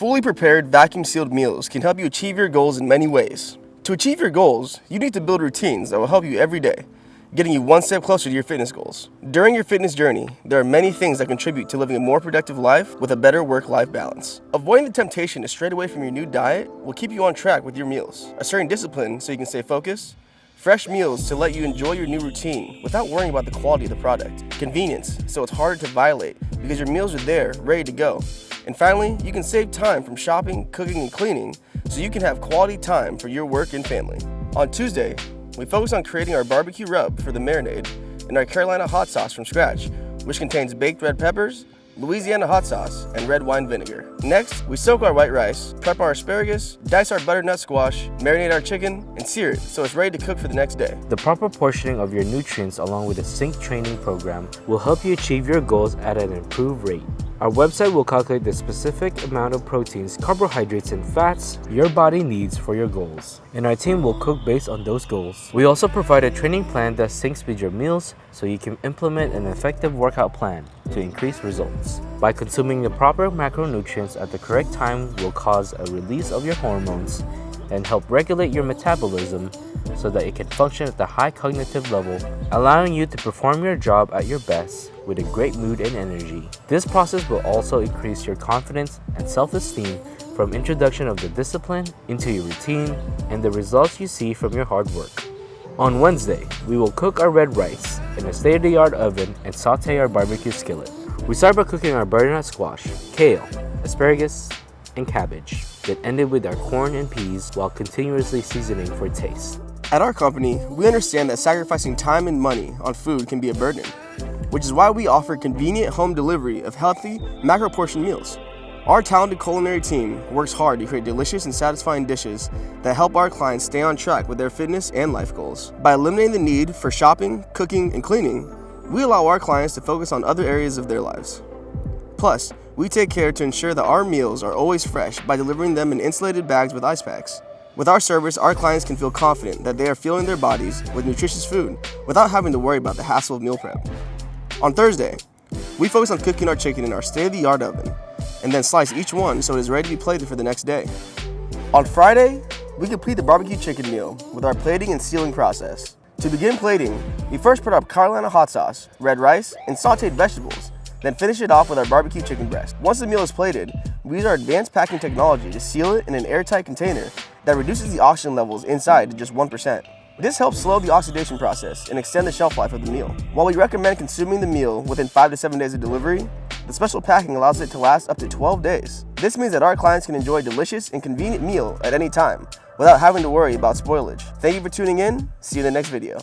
fully prepared, vacuum-sealed meals can help you achieve your goals in many ways. To achieve your goals, you need to build routines that will help you every day, getting you one step closer to your fitness goals. During your fitness journey, there are many things that contribute to living a more productive life with a better work-life balance. Avoiding the temptation to stray away from your new diet will keep you on track with your meals. Asserting discipline so you can stay focused. Fresh meals to let you enjoy your new routine without worrying about the quality of the product. Convenience, so it's harder to violate because your meals are there, ready to go. And finally, you can save time from shopping, cooking, and cleaning so you can have quality time for your work and family. On Tuesday, we focus on creating our barbecue rub for the marinade and our Carolina hot sauce from scratch, which contains baked red peppers, Louisiana hot sauce, and red wine vinegar. Next, we soak our white rice, prep our asparagus, dice our butternut squash, marinate our chicken, and sear it so it's ready to cook for the next day. The proper portioning of your nutrients along with a sync training program will help you achieve your goals at an improved rate. Our website will calculate the specific amount of proteins, carbohydrates, and fats your body needs for your goals, and our team will cook based on those goals. We also provide a training plan that syncs with your meals so you can implement an effective workout plan to increase results. By consuming the proper macronutrients at the correct time will cause a release of your hormones and help regulate your metabolism so that it can function at the high cognitive level, allowing you to perform your job at your best with a great mood and energy. This process will also increase your confidence and self-esteem from introduction of the discipline into your routine and the results you see from your hard work. On Wednesday, we will cook our red rice in a state-of-the-art oven and saute our barbecue skillet. We start by cooking our butternut squash, kale, asparagus, and cabbage, then ended with our corn and peas while continuously seasoning for taste. At our company, we understand that sacrificing time and money on food can be a burden, which is why we offer convenient home delivery of healthy, macro-portioned meals. Our talented culinary team works hard to create delicious and satisfying dishes that help our clients stay on track with their fitness and life goals. By eliminating the need for shopping, cooking, and cleaning, we allow our clients to focus on other areas of their lives. Plus, we take care to ensure that our meals are always fresh by delivering them in insulated bags with ice packs. With our service, our clients can feel confident that they are fueling their bodies with nutritious food without having to worry about the hassle of meal prep. On Thursday, we focus on cooking our chicken in our state-of-the-art oven and then slice each one so it is ready to be plated for the next day. On Friday, we complete the barbecue chicken meal with our plating and sealing process. To begin plating, we first put our Carolina hot sauce, red rice, and sauteed vegetables, then finish it off with our barbecue chicken breast. Once the meal is plated, we use our advanced packing technology to seal it in an airtight container that reduces the oxygen levels inside to just 1%. This helps slow the oxidation process and extend the shelf life of the meal. While we recommend consuming the meal within 5 to 7 days of delivery, the special packing allows it to last up to 12 days. This means that our clients can enjoy a delicious and convenient meal at any time without having to worry about spoilage. Thank you for tuning in. See you in the next video.